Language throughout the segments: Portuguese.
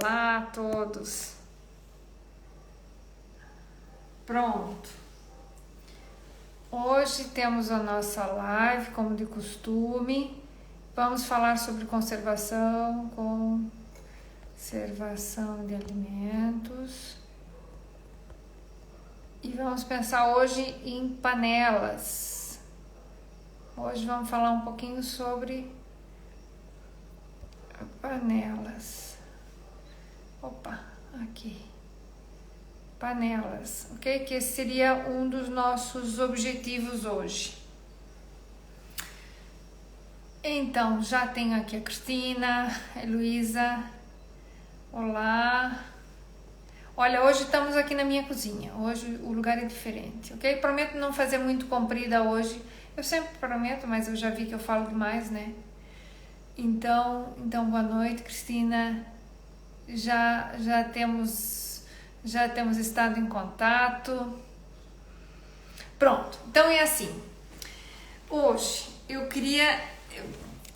Olá a todos. Pronto. Hoje temos a nossa live, como de costume. Vamos falar sobre conservação de alimentos. E vamos pensar hoje em panelas. Hoje vamos falar um pouquinho sobre panelas. Opa, aqui. Panelas, ok? Que esse seria um dos nossos objetivos hoje. Então, já tenho aqui a Cristina, a Heloísa. Olá. Olha, hoje estamos aqui na minha cozinha. Hoje o lugar é diferente, ok? Prometo não fazer muito comprida hoje. Eu sempre prometo, mas eu já vi que eu falo demais, né? Então boa noite, Cristina. Já temos estado em contato. Pronto, então é assim. Hoje eu queria...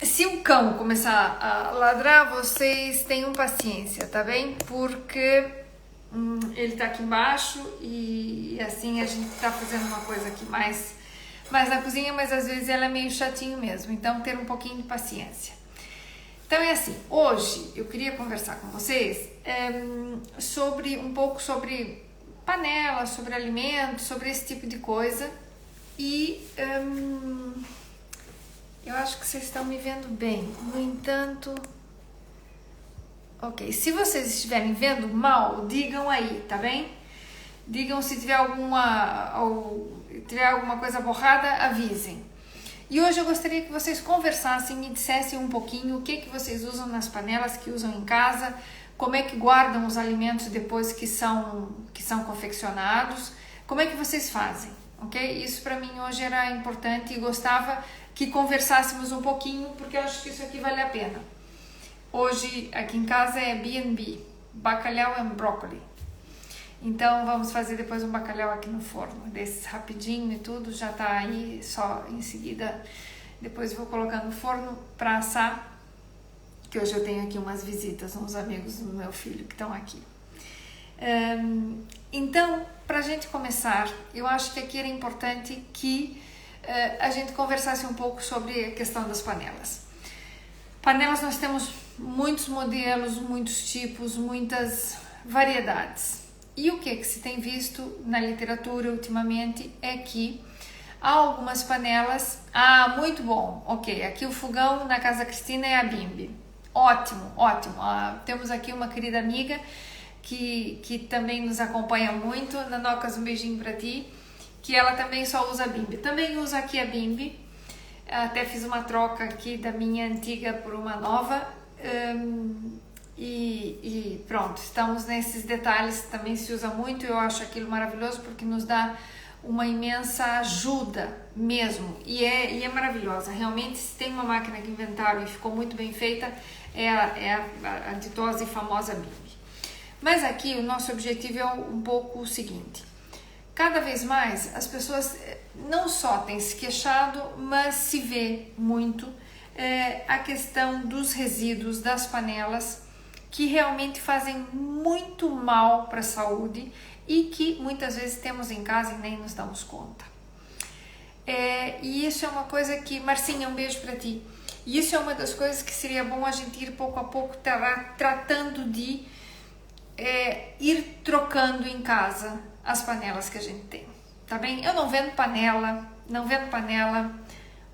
Se o cão começar a ladrar, vocês tenham paciência, tá bem? Porque ele tá aqui embaixo e assim a gente tá fazendo uma coisa aqui mais na cozinha, mas às vezes ela é meio chatinho mesmo, então ter um pouquinho de paciência. Então é assim, hoje eu queria conversar com vocês um pouco sobre panelas, sobre alimentos, sobre esse tipo de coisa. E eu acho que vocês estão me vendo bem. No entanto, ok, se vocês estiverem vendo mal, digam aí, tá bem? Digam se tiver alguma coisa borrada, avisem. E hoje eu gostaria que vocês conversassem, me dissessem um pouquinho o que vocês usam nas panelas que usam em casa, como é que guardam os alimentos depois que são confeccionados, como é que vocês fazem, ok? Isso para mim hoje era importante e gostava que conversássemos um pouquinho, porque eu acho que isso aqui vale a pena. Hoje aqui em casa é B&B, bacalhau e brócolis. Então vamos fazer depois um bacalhau aqui no forno, desses rapidinho e tudo, já tá aí, só em seguida, depois vou colocar no forno para assar, que hoje eu tenho aqui umas visitas, uns amigos do meu filho que estão aqui. Então, pra gente começar, eu acho que aqui era importante que a gente conversasse um pouco sobre a questão das panelas. Panelas nós temos muitos modelos, muitos tipos, muitas variedades. E o que se tem visto na literatura ultimamente é que há algumas panelas... Ah, muito bom, ok, aqui o fogão na casa da Cristina é a Bimby. Ótimo, ótimo. Temos aqui uma querida amiga que também nos acompanha muito. Nanocas, um beijinho pra ti, que ela também só usa a Bimby. Também usa aqui a Bimby. Até fiz uma troca aqui da minha antiga por uma nova. E pronto, estamos nesses detalhes, também se usa muito, eu acho aquilo maravilhoso porque nos dá uma imensa ajuda mesmo, e é maravilhosa, realmente. Se tem uma máquina que inventaram e ficou muito bem feita, é a ditosa e famosa Bimby. Mas aqui o nosso objetivo é um pouco o seguinte: cada vez mais as pessoas não só têm se queixado, mas se vê muito a questão dos resíduos das panelas, que realmente fazem muito mal para a saúde e que muitas vezes temos em casa e nem nos damos conta. E isso é uma coisa que... Marcinha, um beijo para ti. E isso é uma das coisas que seria bom a gente ir pouco a pouco tratando de ir trocando em casa as panelas que a gente tem, tá bem? Eu não vendo panela.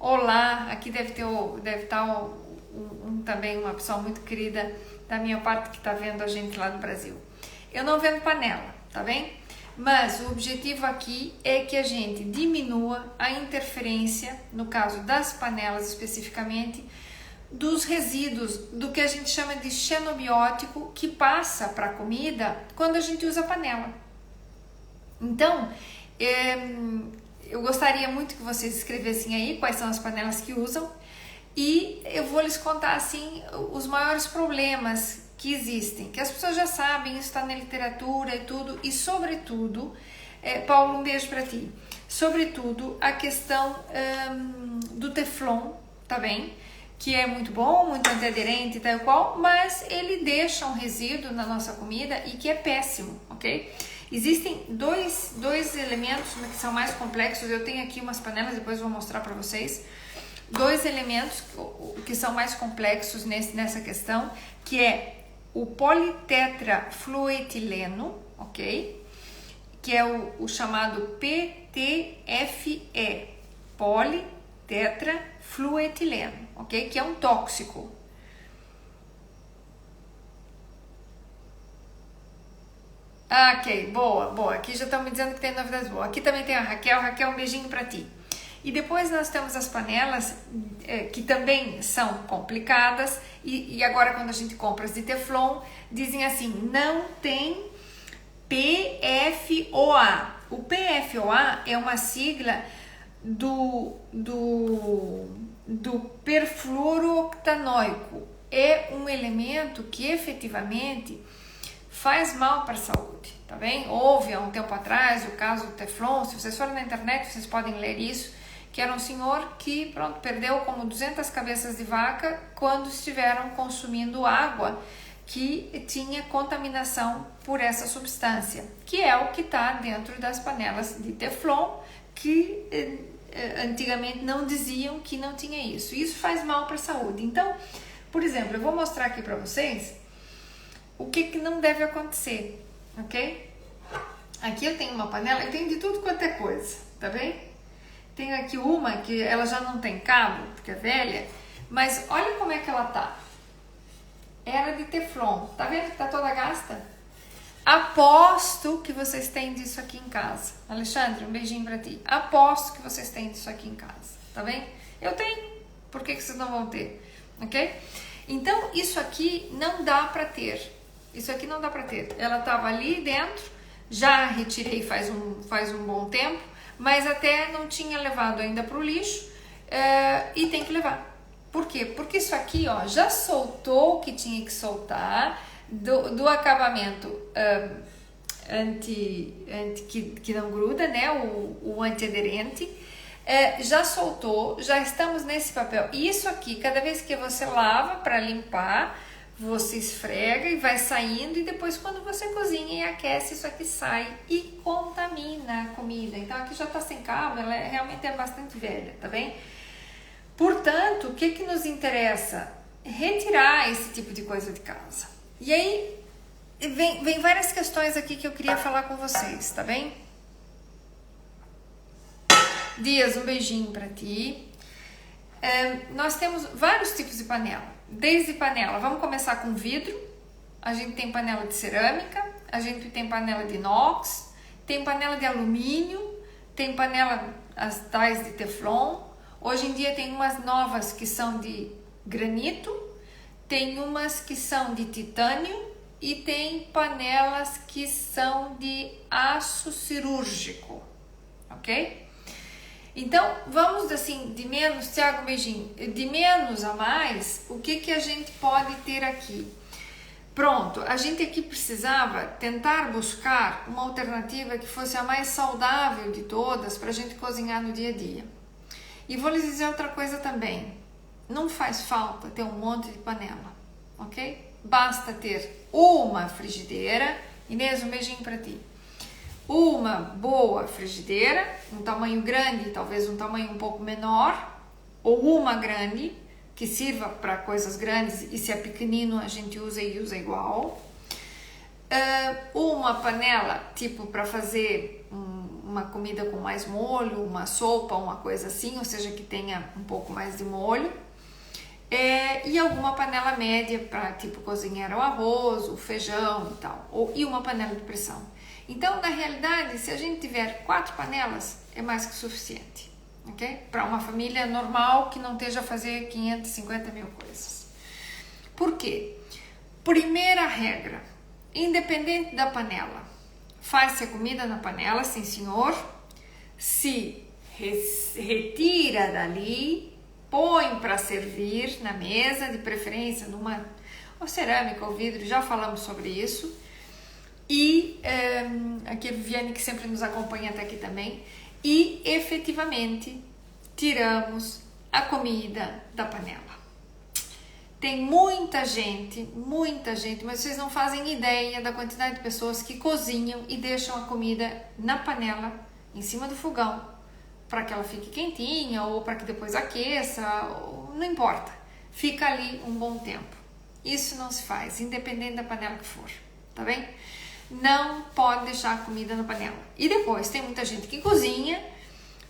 Olá, aqui deve estar também uma pessoa muito querida da minha parte que está vendo a gente lá do Brasil. Eu não vendo panela, tá bem? Mas o objetivo aqui é que a gente diminua a interferência, no caso das panelas especificamente, dos resíduos, do que a gente chama de xenobiótico, que passa para a comida quando a gente usa panela. Então, eu gostaria muito que vocês escrevessem aí quais são as panelas que usam, e eu vou lhes contar assim os maiores problemas que existem, que as pessoas já sabem, isso está na literatura e tudo, e sobretudo, Paulo, um beijo para ti, sobretudo a questão do Teflon, tá bem? que é muito bom, muito antiaderente e tal qual, mas ele deixa um resíduo na nossa comida e que é péssimo, ok? Existem dois elementos que são mais complexos. Eu tenho aqui umas panelas, depois vou mostrar para vocês. Dois elementos que são mais complexos nessa questão, que é o politetrafluetileno, ok? Que é o chamado PTFE, politetrafluetileno, ok? Que é um tóxico. Ok, boa. Aqui já estão me dizendo que tem novidades boas. Aqui também tem a Raquel. Raquel, um beijinho para ti. E depois nós temos as panelas que também são complicadas. E agora quando a gente compra as de Teflon, dizem assim, não tem PFOA. O PFOA é uma sigla do perfluorooctanoico. É um elemento que efetivamente faz mal para a saúde, tá bem? Houve há um tempo atrás o caso do Teflon. Se vocês forem na internet, vocês podem ler isso, que era um senhor que, pronto, perdeu como 200 cabeças de vaca quando estiveram consumindo água que tinha contaminação por essa substância, que é o que está dentro das panelas de Teflon, que antigamente não diziam que não tinha isso. Isso faz mal para a saúde. Então, por exemplo, eu vou mostrar aqui para vocês o que não deve acontecer, ok? Aqui eu tenho uma panela, eu tenho de tudo quanto é coisa, tá bem? Tenho aqui uma que ela já não tem cabo, porque é velha, mas olha como é que ela tá. Era de Teflon, tá vendo que tá toda gasta? Aposto que vocês têm disso aqui em casa. Alexandre, um beijinho pra ti. Aposto que vocês têm disso aqui em casa, tá bem? Eu tenho, por que vocês não vão ter, ok? Então, isso aqui não dá pra ter. Isso aqui não dá pra ter. Ela tava ali dentro, já retirei faz um bom tempo, mas até não tinha levado ainda pro lixo e tem que levar. Por quê? Porque isso aqui, ó, já soltou o que tinha que soltar do acabamento que não gruda, né? O antiaderente. Já soltou, já estamos nesse papel. E isso aqui, cada vez que você lava para limpar, você esfrega e vai saindo, e depois quando você cozinha e aquece, isso aqui sai e contamina a comida. Então aqui já tá sem cabo, ela realmente é bastante velha, tá bem? Portanto, o que nos interessa? Retirar esse tipo de coisa de casa. E aí, vem várias questões aqui que eu queria falar com vocês, tá bem? Dias, um beijinho pra ti. Nós temos vários tipos de panela. Desde panela, vamos começar com vidro. A gente tem panela de cerâmica, a gente tem panela de inox, tem panela de alumínio, tem panela, as tais de Teflon. Hoje em dia tem umas novas que são de granito, tem umas que são de titânio e tem panelas que são de aço cirúrgico, ok? Então, vamos assim, de menos, Thiago, um beijinho, de menos a mais, o que a gente pode ter aqui? Pronto, a gente aqui precisava tentar buscar uma alternativa que fosse a mais saudável de todas para a gente cozinhar no dia a dia. E vou lhes dizer outra coisa também, não faz falta ter um monte de panela, ok? Basta ter uma frigideira. Inês, um beijinho para ti. Uma boa frigideira, um tamanho grande, talvez um tamanho um pouco menor, ou uma grande, que sirva para coisas grandes, e se é pequenino a gente usa igual. Uma panela, tipo para fazer uma comida com mais molho, uma sopa, uma coisa assim, ou seja, que tenha um pouco mais de molho. E alguma panela média para tipo cozinhar o arroz, o feijão e tal, e uma panela de pressão. Então, na realidade, se a gente tiver 4 panelas, é mais que suficiente, ok? Para uma família normal que não esteja a fazer 550 mil coisas. Por quê? Primeira regra, independente da panela, faz-se a comida na panela, sim senhor, se retira dali, põe para servir na mesa, de preferência numa ou cerâmica ou vidro, já falamos sobre isso. E aqui a Viviane, que sempre nos acompanha até aqui também, e efetivamente tiramos a comida da panela, Tem muita gente, mas vocês não fazem ideia da quantidade de pessoas que cozinham e deixam a comida na panela, em cima do fogão, para que ela fique quentinha ou para que depois aqueça, não importa. Fica ali um bom tempo. Isso não se faz, independente da panela que for, tá bem? Não pode deixar a comida na panela. E depois tem muita gente que cozinha,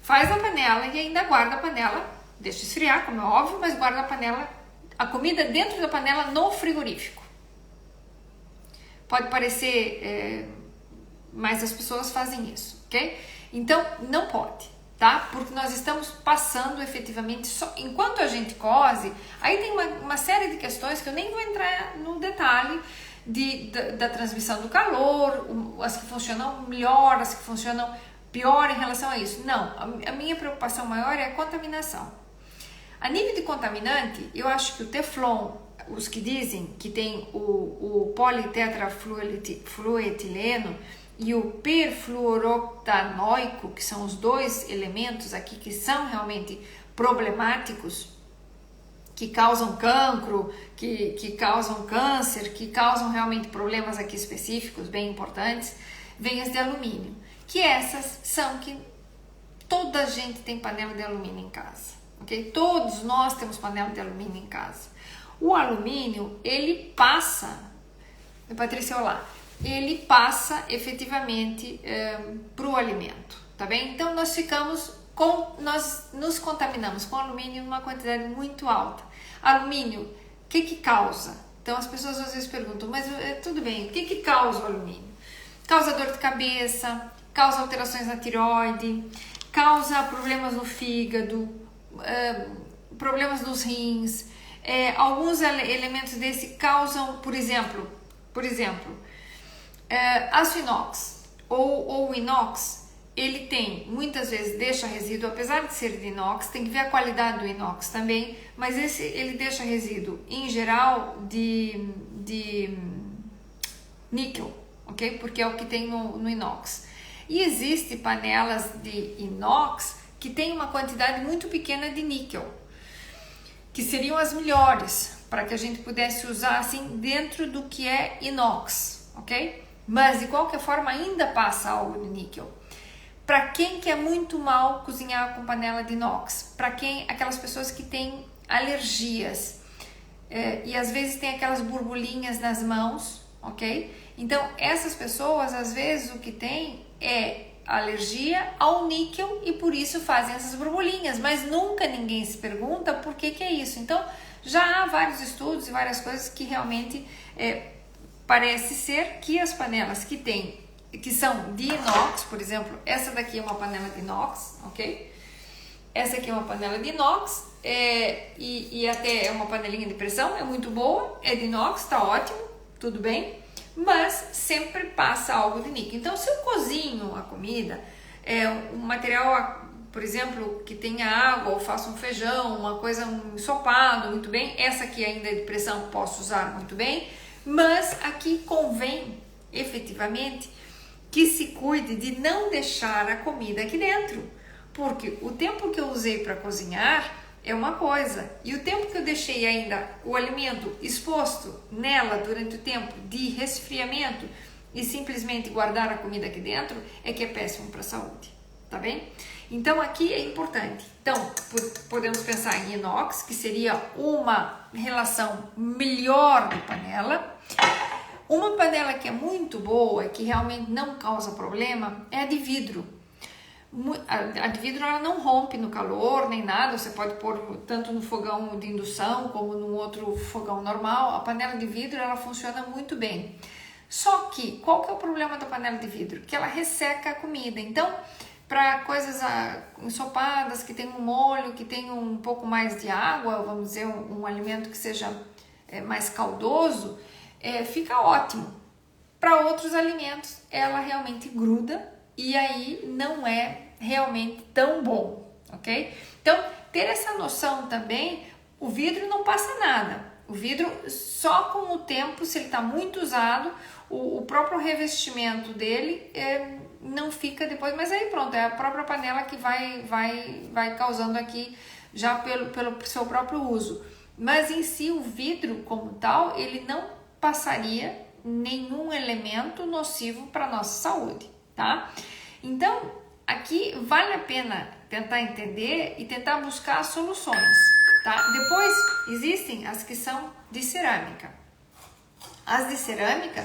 faz a panela e ainda guarda a panela, deixa esfriar, como é óbvio, mas guarda a comida dentro da panela no frigorífico. Pode parecer, mas as pessoas fazem isso, ok? Então, não pode, tá? Porque nós estamos passando efetivamente, enquanto a gente coze, aí tem uma série de questões que eu nem vou entrar no detalhe da transmissão do calor, as que funcionam melhor, as que funcionam pior em relação a isso. Não, a minha preocupação maior é a contaminação. A nível de contaminante, eu acho que o Teflon, os que dizem que tem o politetrafluetileno e o perfluoroctanoico, que são os dois elementos aqui que são realmente problemáticos, que causam cancro, que causam câncer, que causam realmente problemas aqui específicos, bem importantes, vem as de alumínio. Que essas são que toda a gente tem panela de alumínio em casa. Okay? Todos nós temos panela de alumínio em casa. O alumínio, ele passa, Patrícia, olá, ele passa efetivamente para o alimento, tá bem? Então nós nos contaminamos com alumínio numa quantidade muito alta. Alumínio, o que causa? Então as pessoas às vezes perguntam, mas tudo bem, o que causa o alumínio? Causa dor de cabeça, causa alterações na tireoide, causa problemas no fígado, problemas nos rins, alguns elementos desse causam, por exemplo, aço inox ou inox, ele tem, muitas vezes deixa resíduo, apesar de ser de inox, tem que ver a qualidade do inox também, mas ele deixa resíduo, em geral, de níquel, ok? Porque é o que tem no inox. E existem panelas de inox que tem uma quantidade muito pequena de níquel, que seriam as melhores, para que a gente pudesse usar assim dentro do que é inox, ok? Mas de qualquer forma ainda passa algo de níquel. Para quem quer muito mal cozinhar com panela de inox, para aquelas pessoas que têm alergias e às vezes tem aquelas borbulhinhas nas mãos, ok? Então essas pessoas às vezes o que tem é alergia ao níquel e por isso fazem essas borbulhinhas, mas nunca ninguém se pergunta por que é isso. Então já há vários estudos e várias coisas que realmente parece ser que as panelas que são de inox, por exemplo, essa daqui é uma panela de inox, ok? Essa aqui é uma panela de inox e até é uma panelinha de pressão, é muito boa, é de inox, tá ótimo, tudo bem, mas sempre passa algo de níquel. Então, se eu cozinho a comida, um material, por exemplo, que tenha água, ou faço um feijão, uma coisa, um ensopado, muito bem, essa aqui ainda é de pressão, posso usar muito bem, mas aqui convém, efetivamente, que se cuide de não deixar a comida aqui dentro, porque o tempo que eu usei para cozinhar é uma coisa, e o tempo que eu deixei ainda o alimento exposto nela durante o tempo de resfriamento e simplesmente guardar a comida aqui dentro é que é péssimo para a saúde, tá bem? Então aqui é importante. Então podemos pensar em inox, que seria uma relação melhor de panela. Uma panela que é muito boa, que realmente não causa problema, é a de vidro. A de vidro ela não rompe no calor nem nada, você pode pôr tanto no fogão de indução como no outro fogão normal. A panela de vidro ela funciona muito bem. Só que qual que é o problema da panela de vidro? Que ela resseca a comida. Então, para coisas ensopadas, que tem um molho, que tem um pouco mais de água, vamos dizer, um alimento que seja mais caldoso, fica ótimo. Para outros alimentos, ela realmente gruda e aí não é realmente tão bom, ok? Então, ter essa noção também, o vidro não passa nada. O vidro, só com o tempo, se ele está muito usado, o próprio revestimento dele não fica depois, mas aí pronto, é a própria panela que vai causando aqui já pelo seu próprio uso. mas em si o vidro como tal, ele não passaria nenhum elemento nocivo para nossa saúde, tá? Então, aqui vale a pena tentar entender e tentar buscar soluções, tá? Depois existem as que são de cerâmica. As de cerâmica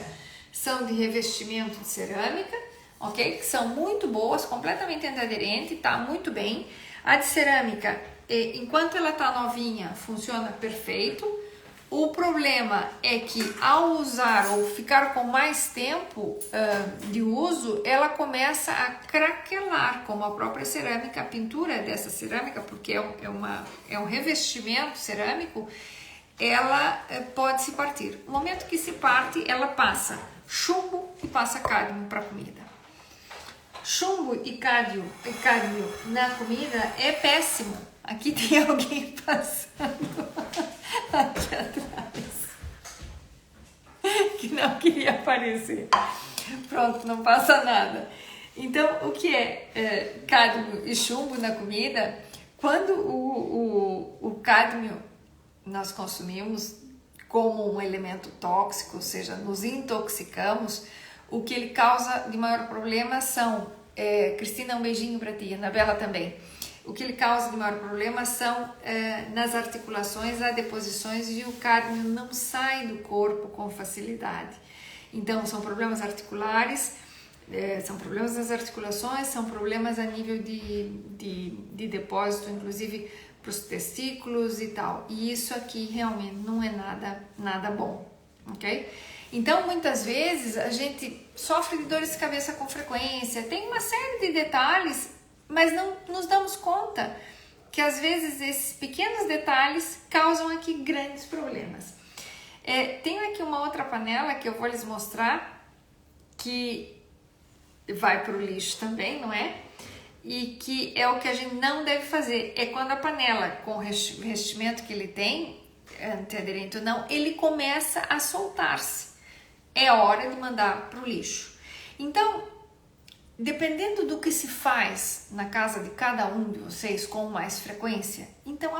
são de revestimento de cerâmica, ok? Que são muito boas, completamente antiaderente, tá muito bem. A de cerâmica, enquanto ela tá novinha, funciona perfeito. O problema é que ao usar ou ficar com mais tempo de uso, ela começa a craquelar, como a própria cerâmica, a pintura dessa cerâmica, porque é um revestimento cerâmico, ela pode se partir. No momento que se parte, ela passa chumbo e passa cádmio para a comida. Chumbo e cádmio na comida é péssimo. Aqui tem alguém passando aqui atrás que não queria aparecer. Pronto, não passa nada. Então, o que é cádmio e chumbo na comida? Quando o cádmio nós consumimos como um elemento tóxico, ou seja, nos intoxicamos, o que ele causa de maior problema são, Cristina, um beijinho para ti, Anabela também, o que ele causa de maior problema são nas articulações, há deposições e o cádmio não sai do corpo com facilidade. Então, são problemas articulares, são problemas nas articulações, são problemas a nível de depósito, inclusive para os testículos e tal. E isso aqui realmente não é nada bom, ok? Então, muitas vezes, a gente sofre de dores de cabeça com frequência, tem uma série de detalhes, mas não nos damos conta que às vezes esses pequenos detalhes causam aqui grandes problemas. Tenho aqui uma outra panela que eu vou lhes mostrar, que vai para o lixo também, não é? E que é o que a gente não deve fazer, é quando a panela com o revestimento que ele tem, antiaderente ou não, ele começa a soltar-se. É hora de mandar para o lixo. Então, dependendo do que se faz na casa de cada um de vocês com mais frequência, então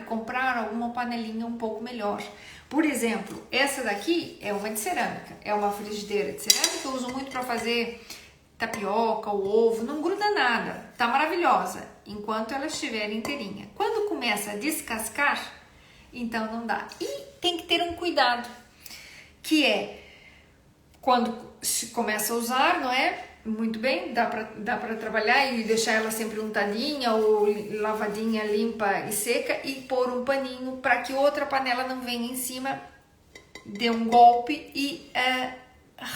comprar alguma panelinha um pouco melhor. Por exemplo, essa daqui é uma de cerâmica, é uma frigideira de cerâmica, eu uso muito para fazer tapioca, o ovo, não gruda nada, tá maravilhosa, enquanto ela estiver inteirinha. Quando começa a descascar, então não dá. E tem que ter um cuidado, que é quando se começa a usar, não é? Muito bem, dá para trabalhar e deixar ela sempre untadinha ou lavadinha, limpa e seca e pôr um paninho para que outra panela não venha em cima, dê um golpe e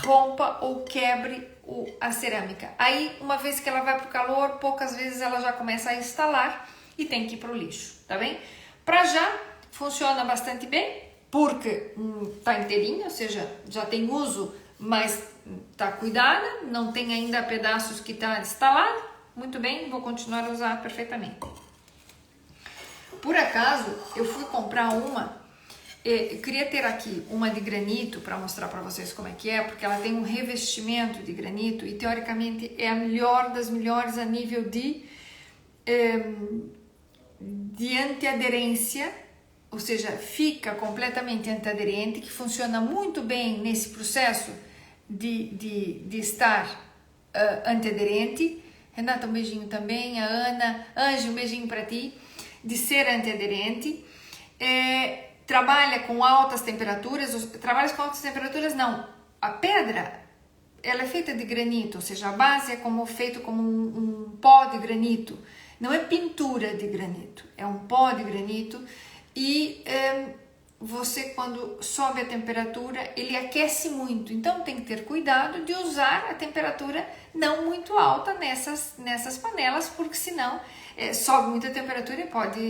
rompa ou quebre a cerâmica. Aí, uma vez que ela vai para o calor, poucas vezes ela já começa a instalar e tem que ir para o lixo, tá bem? Para já, funciona bastante bem, porque tá inteirinha, ou seja, já tem uso, mas tá cuidada, não tem ainda pedaços que tá instalado. Muito bem, vou continuar a usar perfeitamente. Por acaso, eu fui comprar eu queria ter aqui uma de granito para mostrar para vocês como é que é, porque ela tem um revestimento de granito e teoricamente é a melhor das melhores a nível de antiaderência, ou seja, fica completamente antiaderente, que funciona muito bem nesse processo de estar antiaderente. Renata, um beijinho também, a Ana, Anjo, um beijinho para ti, de ser antiaderente. Trabalha com altas temperaturas, não, a pedra, ela é feita de granito, ou seja, a base é feito como um pó de granito, não é pintura de granito, é um pó de granito e você quando sobe a temperatura, ele aquece muito, então tem que ter cuidado de usar a temperatura não muito alta nessas panelas, porque senão sobe muita temperatura e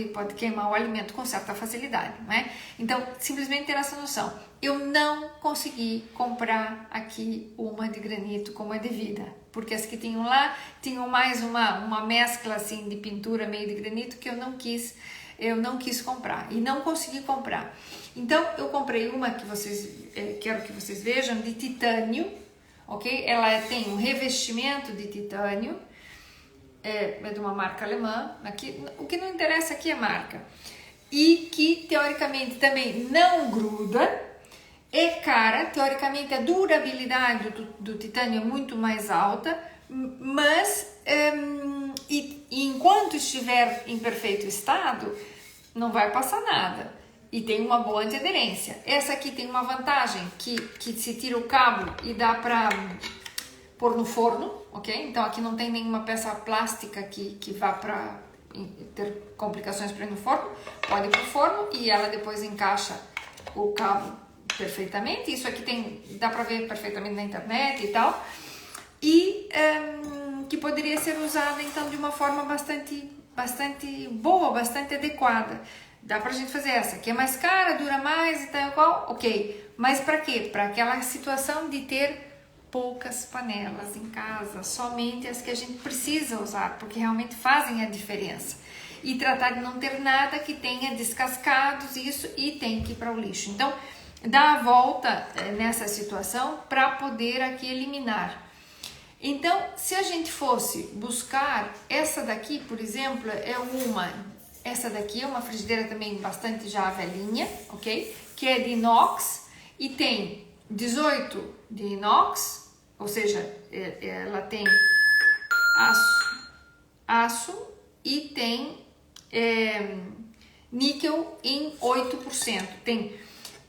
pode queimar o alimento com certa facilidade, não é? Então, simplesmente ter essa noção. Eu não consegui comprar aqui uma de granito como é devida, porque as que tinham lá tinham mais uma mescla assim de pintura meio de granito que eu não quis comprar e não consegui comprar. Então, eu comprei uma que quero que vocês vejam, de titânio, ok? Ela tem um revestimento de titânio, é de uma marca alemã. Aqui, o que não interessa aqui é marca. e que teoricamente também não gruda, é cara, teoricamente a durabilidade do titânio é muito mais alta, mas e enquanto estiver em perfeito estado, não vai passar nada. E tem uma boa antiaderência. Essa aqui tem uma vantagem, que se tira o cabo e dá para pôr no forno, ok? Então aqui não tem nenhuma peça plástica que vá para ter complicações para ir no forno. Pode ir para o forno e ela depois encaixa o cabo perfeitamente. Isso aqui dá para ver perfeitamente na internet e tal. E que poderia ser usada então de uma forma bastante boa, bastante adequada. Dá pra gente fazer essa, que é mais cara, dura mais e tal, qual, ok. Mas para quê? Para aquela situação de ter poucas panelas em casa, somente as que a gente precisa usar, porque realmente fazem a diferença. E tratar de não ter nada que tenha descascados, isso, e tem que ir para o lixo. Então, dá a volta nessa situação para poder aqui eliminar. Então, se a gente fosse buscar essa daqui, por exemplo, essa daqui é uma frigideira também bastante já velhinha, ok? Que é de inox e tem 18 de inox, ou seja, ela tem aço e tem níquel em 8%. Tem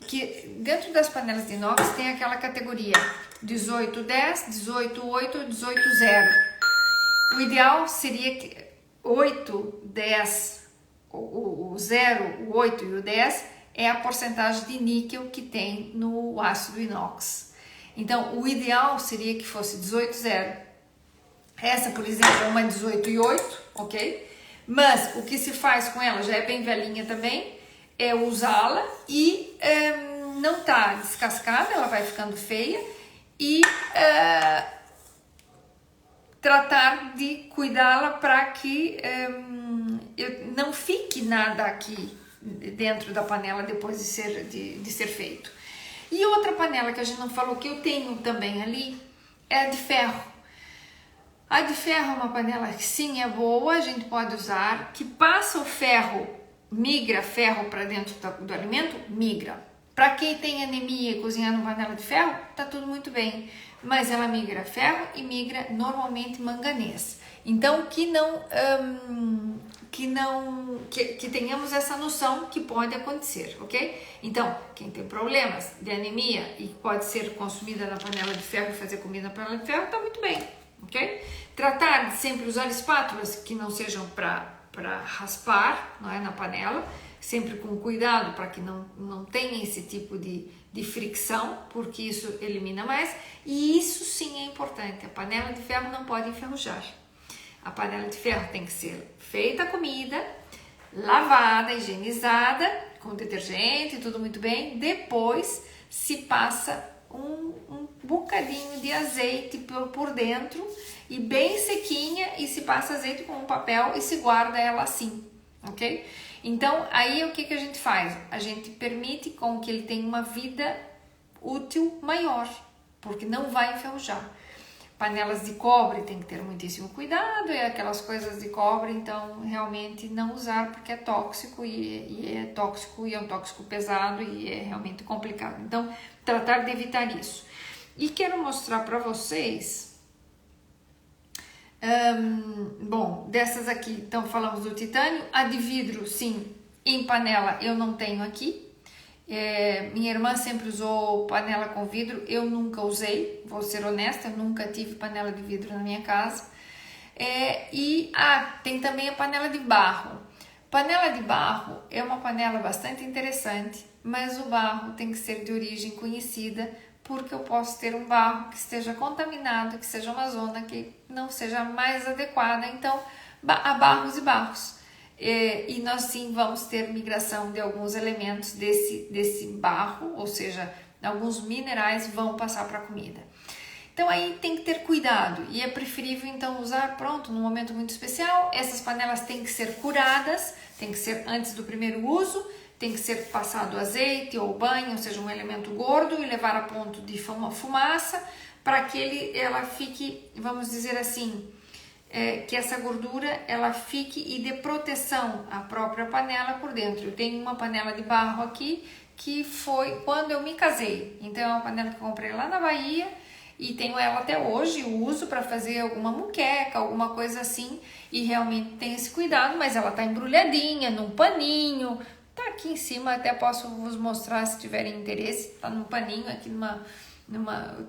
que dentro das panelas de inox tem aquela categoria 1810, 18.8, 18.0. O ideal seria que 8, 10, o 0, o 8 e o 10 é a porcentagem de níquel que tem no ácido inox. Então, o ideal seria que fosse 18.0. Essa, por exemplo, é uma 18.8, ok? Mas o que se faz com ela, já é bem velhinha também, é usá-la e não tá descascada, ela vai ficando feia e tratar de cuidá-la para que não fique nada aqui dentro da panela depois de ser feito. E outra panela que a gente não falou, que eu tenho também ali, é a de ferro. A de ferro é uma panela que sim, é boa, a gente pode usar, que passa o ferro, migra ferro para dentro do alimento, migra. Para quem tem anemia e cozinhar numa panela de ferro, tá tudo muito bem. Mas ela migra ferro e migra normalmente manganês. Então que tenhamos essa noção que pode acontecer, ok? Então, quem tem problemas de anemia e pode ser consumida na panela de ferro e fazer comida na panela de ferro, tá muito bem, ok? Tratar de sempre usar espátulas que não sejam para raspar, não é, na panela, sempre com cuidado para que não tenha esse tipo de fricção, porque isso elimina mais. E isso sim é importante, a panela de ferro não pode enferrujar. A panela de ferro tem que ser feita a comida, lavada, higienizada, com detergente, tudo muito bem. Depois se passa um bocadinho de azeite por dentro e bem sequinha, e se passa azeite com um papel e se guarda ela assim, ok? Então, aí o que a gente faz? A gente permite com que ele tenha uma vida útil maior, porque não vai enferrujar. Panelas de cobre tem que ter muitíssimo cuidado, é aquelas coisas de cobre, então realmente não usar, porque é tóxico e é tóxico e é um tóxico pesado e é realmente complicado. Então, tratar de evitar isso. E quero mostrar para vocês, bom, dessas aqui, então falamos do titânio, a de vidro, sim, em panela eu não tenho aqui. Minha irmã sempre usou panela com vidro, eu nunca usei, vou ser honesta, eu nunca tive panela de vidro na minha casa. Tem também a panela de barro. Panela de barro é uma panela bastante interessante, mas o barro tem que ser de origem conhecida, porque eu posso ter um barro que esteja contaminado, que seja uma zona que não seja mais adequada, então há barros e barros. E nós sim vamos ter migração de alguns elementos desse barro, ou seja, alguns minerais vão passar para a comida. Então aí tem que ter cuidado e é preferível então usar num momento muito especial. Essas panelas têm que ser curadas, tem que ser antes do primeiro uso, tem que ser passado azeite ou banho, ou seja, um elemento gordo, e levar a ponto de fumaça, para que ela fique, vamos dizer assim, que essa gordura ela fique e dê proteção à própria panela por dentro. Eu tenho uma panela de barro aqui que foi quando eu me casei. Então é uma panela que eu comprei lá na Bahia e tenho ela até hoje, uso para fazer alguma muqueca, alguma coisa assim, e realmente tem esse cuidado, mas ela tá embrulhadinha num paninho. Tá aqui em cima, até posso vos mostrar se tiverem interesse. Tá num paninho aqui numa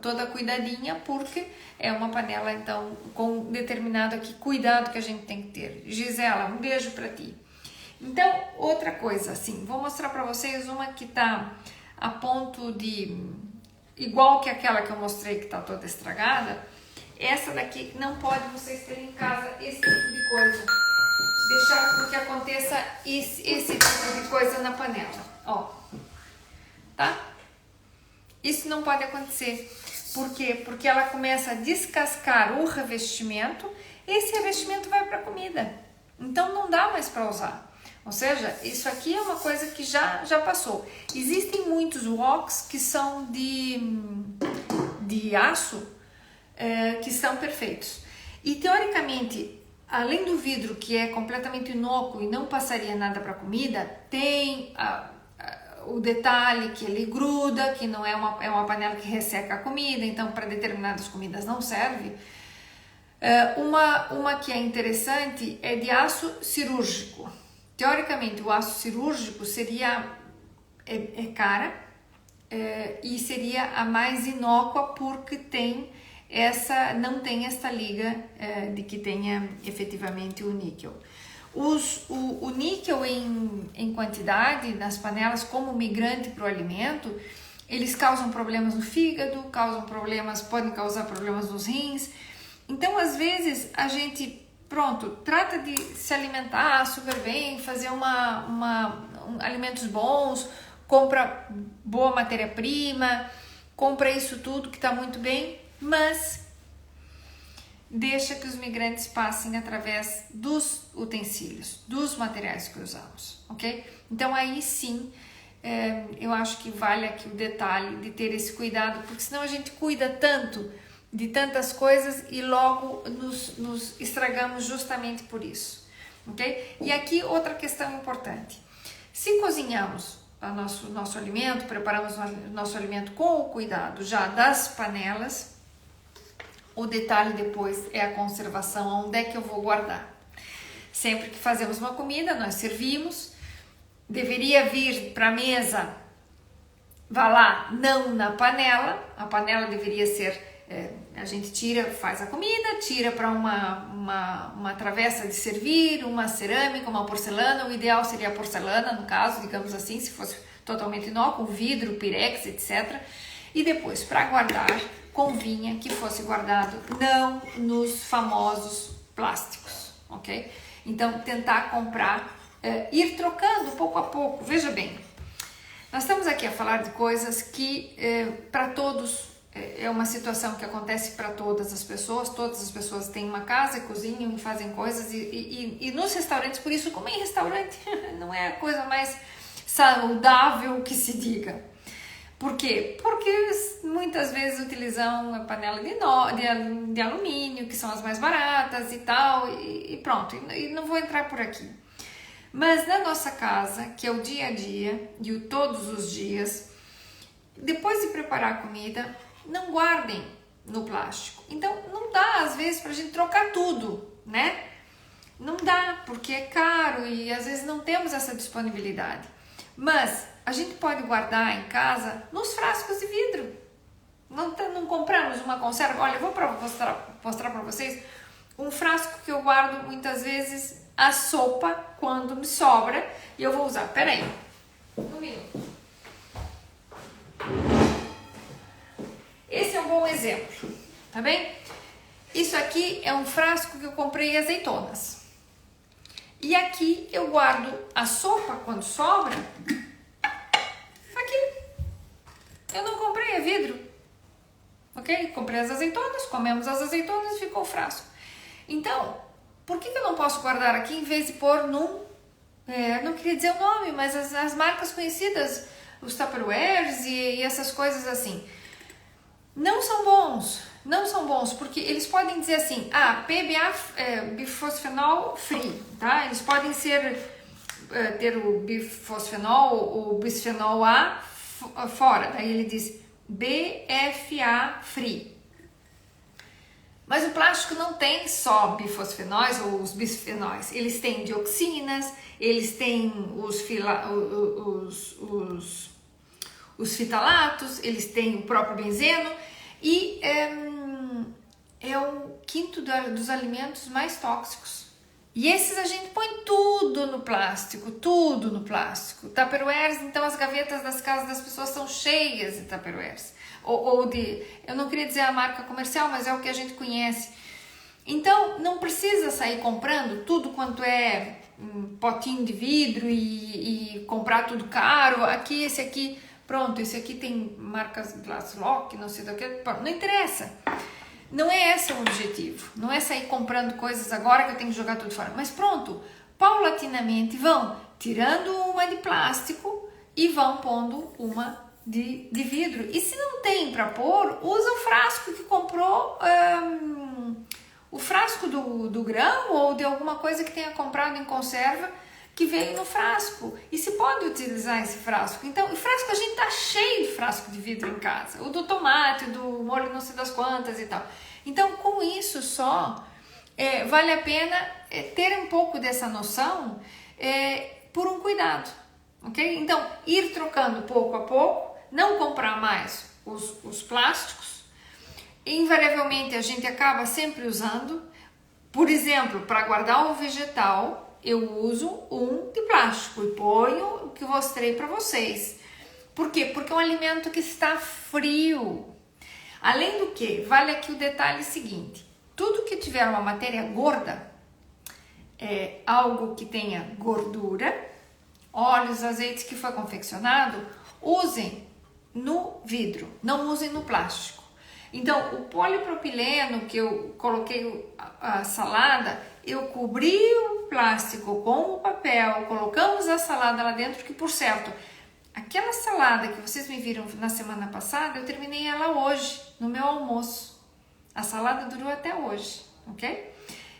toda cuidadinha, porque é uma panela então com determinado aqui cuidado que a gente tem que ter. Gisela, um beijo para ti. Então, outra coisa assim, vou mostrar para vocês uma que tá a ponto de igual que aquela que eu mostrei que tá toda estragada. Essa daqui não pode vocês terem em casa esse tipo de coisa. Deixar com que aconteça esse tipo de coisa na panela, ó, tá? Isso não pode acontecer. Por quê? Porque ela começa a descascar o revestimento, esse revestimento vai para a comida. Então não dá mais para usar. Ou seja, isso aqui é uma coisa que já passou. Existem muitos woks que são de aço, que são perfeitos. E teoricamente, além do vidro que é completamente inócuo e não passaria nada para a comida, tem o detalhe que ele gruda, que não é uma panela que resseca a comida, então para determinadas comidas não serve. Uma que é interessante é de aço cirúrgico. Teoricamente o aço cirúrgico seria cara e seria a mais inócua porque não tem essa liga de que tenha efetivamente o níquel. O níquel em quantidade nas panelas como migrante para o alimento, eles causam problemas no fígado, podem causar problemas nos rins. Então, às vezes, a gente, trata de se alimentar super bem, fazer alimentos bons, compra boa matéria-prima, compra isso tudo que está muito bem, mas deixa que os migrantes passem através dos utensílios, dos materiais que usamos, ok? Então aí sim, eu acho que vale aqui o detalhe de ter esse cuidado, porque senão a gente cuida tanto de tantas coisas e logo nos estragamos justamente por isso, ok? E aqui outra questão importante, se cozinhamos nosso alimento, preparamos nosso alimento com o cuidado já das panelas, o detalhe depois é a conservação, onde é que eu vou guardar. Sempre que fazemos uma comida, nós servimos, deveria vir para a mesa, vá lá, não na panela, a panela deveria ser, a gente faz a comida, tira para uma travessa de servir, uma cerâmica, uma porcelana, o ideal seria a porcelana, no caso, digamos assim, se fosse totalmente inócuo, vidro, pirex, etc. E depois, para guardar, convinha que fosse guardado não nos famosos plásticos, ok? Então, tentar comprar, ir trocando pouco a pouco. Veja bem, nós estamos aqui a falar de coisas que para todos é uma situação que acontece para todas as pessoas têm uma casa, cozinham e fazem coisas e nos restaurantes, por isso comer em restaurante não é a coisa mais saudável que se diga. Por quê? Porque muitas vezes utilizam a panela de alumínio, que são as mais baratas e tal, e pronto, e não vou entrar por aqui. Mas na nossa casa, que é o dia a dia, e o todos os dias, depois de preparar a comida, não guardem no plástico. Então não dá às vezes pra gente trocar tudo, né? Não dá, porque é caro e às vezes não temos essa disponibilidade. Mas a gente pode guardar em casa nos frascos de vidro. Não compramos uma conserva. Olha, eu vou mostrar para vocês um frasco que eu guardo muitas vezes a sopa quando me sobra e eu vou usar. Pera aí, um minuto. Esse é um bom exemplo, tá bem? Isso aqui é um frasco que eu comprei azeitonas. E aqui eu guardo a sopa quando sobra. Aqui. Eu não comprei, é vidro. Ok? Comprei as azeitonas, comemos as azeitonas e ficou o frasco. Então, por que eu não posso guardar aqui em vez de pôr num... não queria dizer o nome, mas as marcas conhecidas, os Tupperwares e essas coisas assim. Não são bons. não são bons, porque eles podem dizer assim, PBA, bifosfenol free, tá? Eles podem ter o bifosfenol ou bisfenol A fora, daí ele diz BFA free. Mas o plástico não tem só bifosfenóis ou os bisfenóis, eles têm dioxinas, eles têm os fitalatos, eles têm o próprio benzeno e é o quinto dos alimentos mais tóxicos. E esses a gente põe tudo no plástico, tudo no plástico. Tupperwares, então as gavetas das casas das pessoas são cheias de Tupperwares. Eu não queria dizer a marca comercial, mas é o que a gente conhece. Então, não precisa sair comprando tudo quanto é potinho de vidro e comprar tudo caro. Aqui, esse aqui, pronto, esse aqui tem marcas Glasslock, não sei do que, não interessa. Não é esse o objetivo, não é sair comprando coisas agora que eu tenho que jogar tudo fora. Mas pronto, paulatinamente vão tirando uma de plástico e vão pondo uma de vidro. E se não tem para pôr, usa o frasco que comprou, o frasco do grão ou de alguma coisa que tenha comprado em conserva que veio no frasco. E se pode utilizar esse frasco. Então, o frasco, a gente tá cheio de frasco de vidro em casa. O do tomate, do molho não sei das quantas e tal. Então, com isso só, vale a pena ter um pouco dessa noção por um cuidado, ok? Então, ir trocando pouco a pouco, não comprar mais os plásticos. Invariavelmente, a gente acaba sempre usando. Por exemplo, para guardar o vegetal, eu uso um de plástico e ponho o que mostrei para vocês. Por quê? Porque é um alimento que está frio. Além do que, vale aqui o detalhe seguinte, tudo que tiver uma matéria gorda, algo que tenha gordura, óleos, azeites que foi confeccionado, usem no vidro, não usem no plástico. Então, o polipropileno que eu coloquei a salada, eu cobri o plástico com o papel, colocamos a salada lá dentro, que por certo, aquela salada que vocês me viram na semana passada, eu terminei ela hoje, no meu almoço. A salada durou até hoje, ok?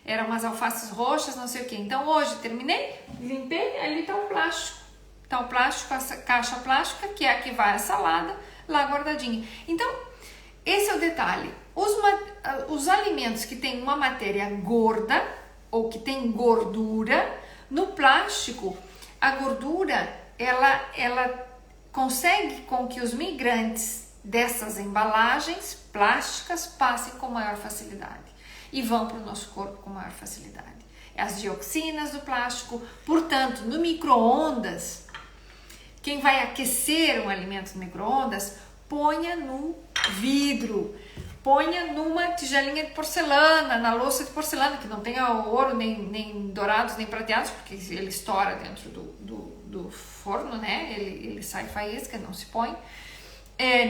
Eram umas alfaces roxas, não sei o que. Então hoje terminei, limpei, ali tá o plástico. Tá o plástico, a caixa plástica, que é a que vai a salada, lá guardadinha. Então, esse é o detalhe. Os alimentos que têm uma matéria gorda, ou que tem gordura, no plástico, a gordura, ela consegue com que os migrantes dessas embalagens plásticas passem com maior facilidade e vão para o nosso corpo com maior facilidade. As dioxinas do plástico, portanto, no micro-ondas, quem vai aquecer um alimento no micro-ondas, ponha no vidro, ponha numa tigelinha de porcelana, na louça de porcelana, que não tenha ouro, nem dourados, nem prateados, porque ele estoura dentro do forno, né? Ele sai faísca, não se põe.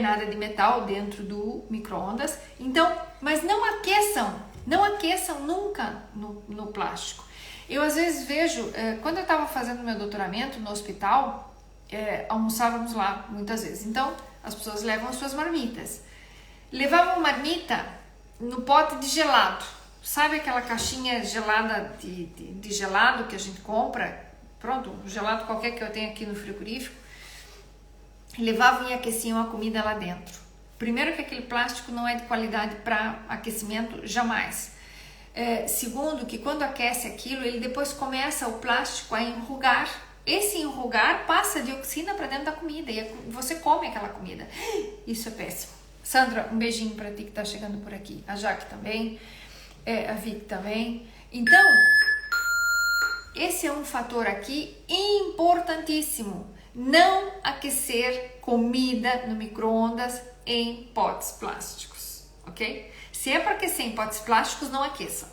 Nada de metal dentro do micro-ondas. Então, mas não aqueçam nunca no plástico. Eu às vezes vejo, quando eu estava fazendo meu doutoramento no hospital, almoçávamos lá muitas vezes. Então, as pessoas levam as suas marmitas. Levavam marmita no pote de gelado. Sabe aquela caixinha gelada de gelado que a gente compra? Pronto, um gelado qualquer que eu tenho aqui no frigorífico. Levavam e aqueciam a comida lá dentro. Primeiro que aquele plástico não é de qualidade para aquecimento, jamais. Segundo que quando aquece aquilo, ele depois começa o plástico a enrugar. Esse enrugar passa dioxina para dentro da comida e você come aquela comida. Isso é péssimo. Sandra, um beijinho para ti que tá chegando por aqui. A Jaque também, a Vicky também. Então, esse é um fator aqui importantíssimo. Não aquecer comida no micro-ondas em potes plásticos, ok? Se é para aquecer em potes plásticos, não aqueçam.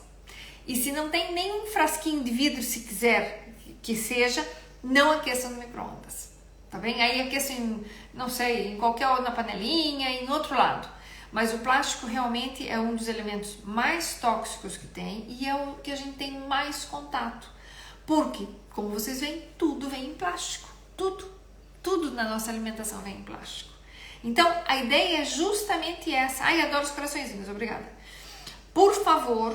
E se não tem nenhum frasquinho de vidro, se quiser que seja, não aqueçam no micro-ondas, tá bem? Aí aqueçam, não sei, em qualquer na panelinha, em outro lado. Mas o plástico realmente é um dos elementos mais tóxicos que tem e é o que a gente tem mais contato. Porque, como vocês veem, tudo vem em plástico. Tudo na nossa alimentação vem em plástico. Então, a ideia é justamente essa. Ai, adoro os coraçõezinhos, obrigada. Por favor,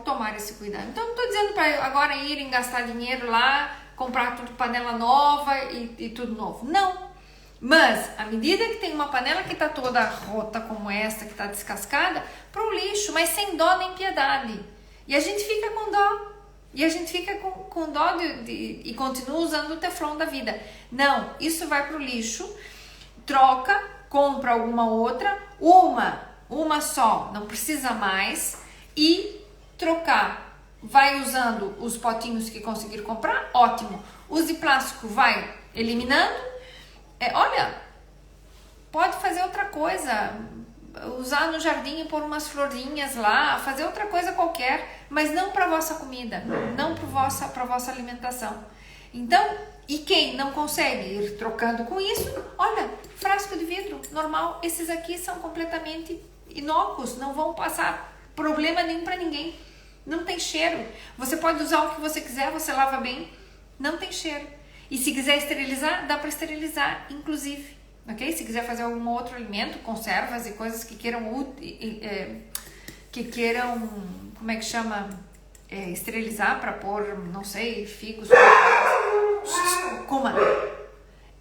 tomar esse cuidado. Então, não estou dizendo para agora irem gastar dinheiro lá, comprar tudo panela nova e tudo novo. Não. Mas, à medida que tem uma panela que está toda rota como esta, que está descascada, para o lixo, mas sem dó nem piedade. E a gente fica com dó. E a gente fica com dó e continua usando o Teflon da vida. Não, isso vai para o lixo, troca, compra alguma outra, uma só, não precisa mais, e trocar. Vai usando os potinhos que conseguir comprar, ótimo. Use plástico, vai eliminando. Olha, pode fazer outra coisa, usar no jardim e pôr umas florinhas lá, fazer outra coisa qualquer, mas não para vossa comida, não para vossa alimentação. Então, e quem não consegue ir trocando com isso, olha, frasco de vidro, normal, esses aqui são completamente inócuos, não vão passar problema nenhum para ninguém, não tem cheiro. Você pode usar o que você quiser, você lava bem, não tem cheiro. E se quiser esterilizar, dá para esterilizar, inclusive, ok? Se quiser fazer algum outro alimento, conservas e coisas que queiram, como é que chama? Esterilizar para pôr, não sei, figos, coma.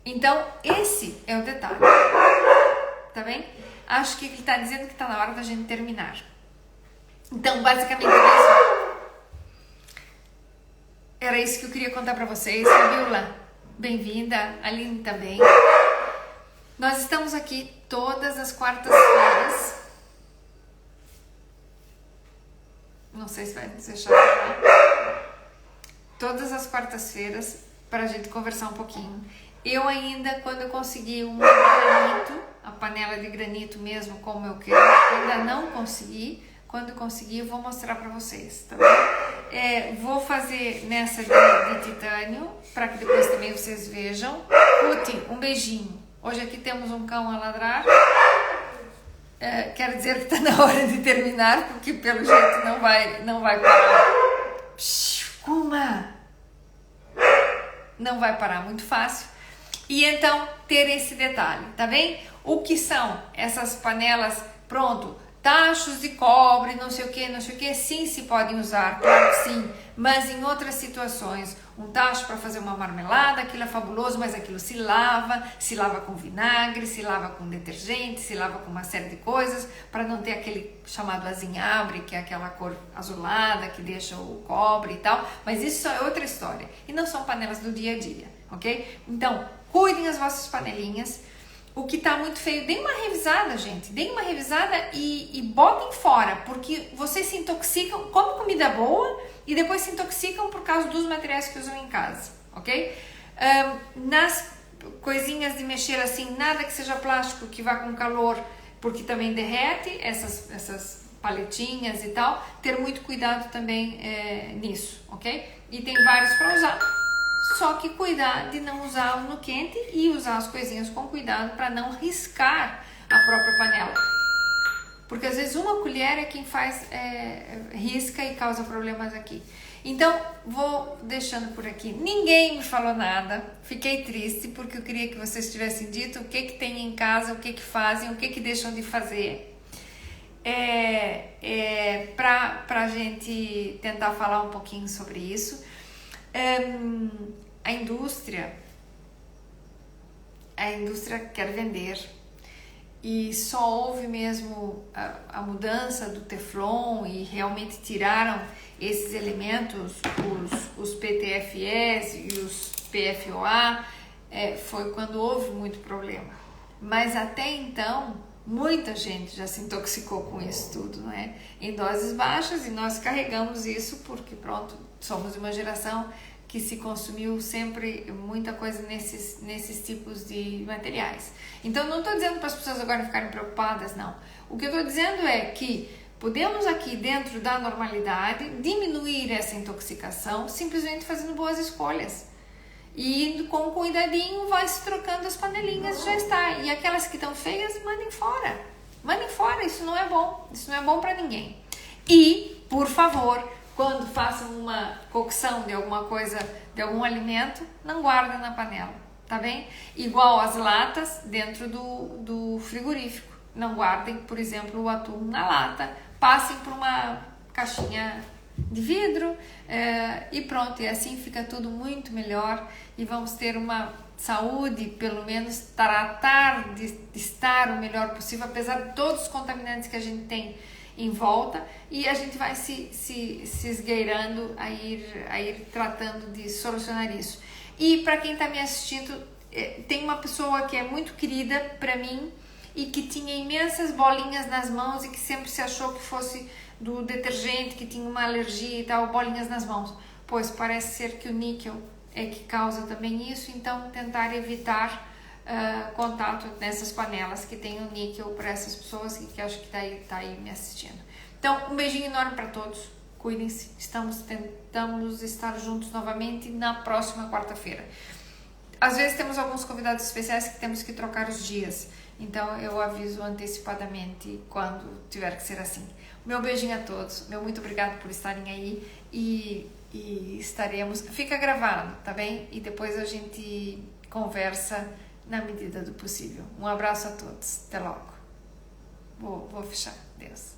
Então, esse é o detalhe, tá bem? Acho que ele está dizendo que está na hora da gente terminar. Então, basicamente é isso. Era isso que eu queria contar para vocês. Fabiola, bem-vinda. Aline também. Nós estamos aqui todas as quartas-feiras. Não sei se vai deixar falar. Todas as quartas-feiras para a gente conversar um pouquinho. Eu ainda, quando eu consegui um granito, a panela de granito mesmo, como eu quero, ainda não consegui. Quando conseguir, eu vou mostrar para vocês, tá bom? Vou fazer nessa de titânio, para que depois também vocês vejam. Ruth, um beijinho. Hoje aqui temos um cão a ladrar. Quero dizer que está na hora de terminar, porque pelo jeito não vai parar. Kuma! Não vai parar muito fácil. E então, ter esse detalhe, tá bem? O que são essas panelas, pronto, tachos de cobre, não sei o que, sim, se podem usar, claro que sim, mas em outras situações, um tacho para fazer uma marmelada, aquilo é fabuloso, mas aquilo se lava com vinagre, se lava com detergente, se lava com uma série de coisas, para não ter aquele chamado azinhabre, que é aquela cor azulada, que deixa o cobre e tal, mas isso é outra história, e não são panelas do dia a dia, ok? Então, cuidem as vossas panelinhas. O que tá muito feio, deem uma revisada, gente. Deem uma revisada e botem fora, porque vocês se intoxicam, comem comida boa e depois se intoxicam por causa dos materiais que usam em casa, ok? Nas coisinhas de mexer assim, nada que seja plástico que vá com calor, porque também derrete, essas paletinhas e tal, ter muito cuidado também nisso, ok? E tem vários para usar. Só que cuidar de não usar no quente e usar as coisinhas com cuidado para não riscar a própria panela. Porque às vezes uma colher é quem faz, risca e causa problemas aqui. Então, vou deixando por aqui. Ninguém me falou nada. Fiquei triste porque eu queria que vocês tivessem dito o que tem em casa, o que fazem, o que deixam de fazer. Para a gente tentar falar um pouquinho sobre isso. A indústria quer vender e só houve mesmo a mudança do Teflon e realmente tiraram esses elementos, os PTFEs e os PFOA, foi quando houve muito problema. Mas até então, muita gente já se intoxicou com isso tudo, não é? Em doses baixas, e nós carregamos isso porque, pronto, somos uma geração que se consumiu sempre muita coisa nesses tipos de materiais. Então, não estou dizendo para as pessoas agora ficarem preocupadas, não. O que eu estou dizendo é que podemos aqui, dentro da normalidade, diminuir essa intoxicação simplesmente fazendo boas escolhas. E com cuidadinho vai se trocando as panelinhas e já está. E aquelas que estão feias, mandem fora. Mandem fora, isso não é bom. Isso não é bom para ninguém. E, por favor, quando façam uma cocção de alguma coisa, de algum alimento, não guardem na panela. tá bem? Igual as latas dentro do frigorífico. Não guardem, por exemplo, o atum na lata, passem por uma caixinha de vidro e pronto, e assim fica tudo muito melhor e vamos ter uma saúde, pelo menos tratar de estar o melhor possível, apesar de todos os contaminantes que a gente tem em volta, e a gente vai se esgueirando a ir tratando de solucionar isso. E para quem está me assistindo, tem uma pessoa que é muito querida para mim e que tinha imensas bolinhas nas mãos e que sempre se achou que fosse do detergente, que tinha uma alergia e tal, bolinhas nas mãos. Pois parece ser que o níquel é que causa também isso, então tentar evitar contato nessas panelas que tem o níquel para essas pessoas que acho que tá aí me assistindo. Então, um beijinho enorme para todos, cuidem-se, tentamos estar juntos novamente na próxima quarta-feira. Às vezes temos alguns convidados especiais que temos que trocar os dias, então eu aviso antecipadamente quando tiver que ser assim. Meu beijinho a todos, meu muito obrigado por estarem aí e estaremos, fica gravado, tá bem? E depois a gente conversa na medida do possível. Um abraço a todos, até logo. Vou fechar, Deus.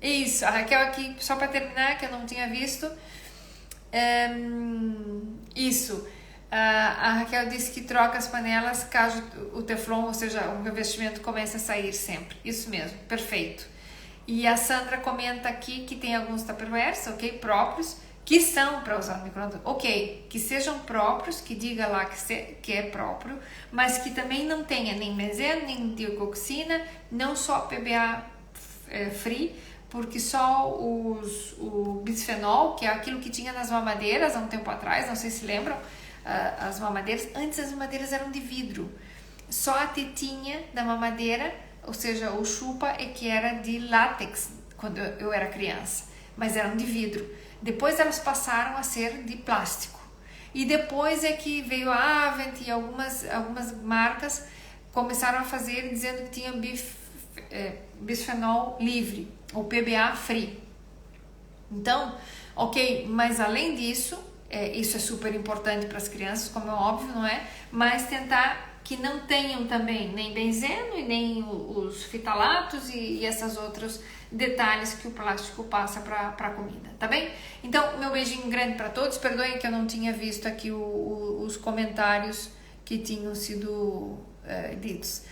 Isso, a Raquel aqui, só para terminar, que eu não tinha visto. Isso, a Raquel disse que troca as panelas caso o teflon, ou seja, o revestimento comece a sair sempre. Isso mesmo, perfeito. E a Sandra comenta aqui que tem alguns tupperwares, ok, próprios, que são para usar no micro-ondas, ok, que sejam próprios, que diga lá que é próprio, mas que também não tenha nem benzeno, nem dioxina, não só PBA free, porque só o bisfenol, que é aquilo que tinha nas mamadeiras há um tempo atrás, não sei se lembram, as mamadeiras, antes as mamadeiras eram de vidro, só a tetinha da mamadeira, ou seja, o chupa é que era de látex quando eu era criança, mas eram de vidro. Depois elas passaram a ser de plástico. E depois é que veio a Avent e algumas marcas começaram a fazer dizendo que tinha bisfenol livre, ou PBA free. Então, ok, mas além disso, isso é super importante para as crianças, como é óbvio, não é? Mas tentar que não tenham também nem benzeno e nem os fitalatos e esses outros detalhes que o plástico passa para a comida, tá bem? Então, meu beijinho grande para todos, perdoem que eu não tinha visto aqui os comentários que tinham sido ditos.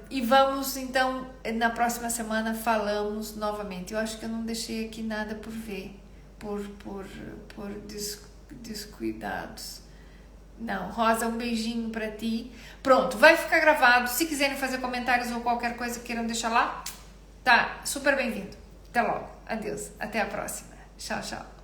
E vamos então, na próxima semana falamos novamente. Eu acho que eu não deixei aqui nada por ver, por descuidados. Não, Rosa, um beijinho pra ti. Pronto, vai ficar gravado. Se quiserem fazer comentários ou qualquer coisa que queiram deixar lá, tá super bem-vindo. Até logo, adeus, até a próxima. Tchau, tchau.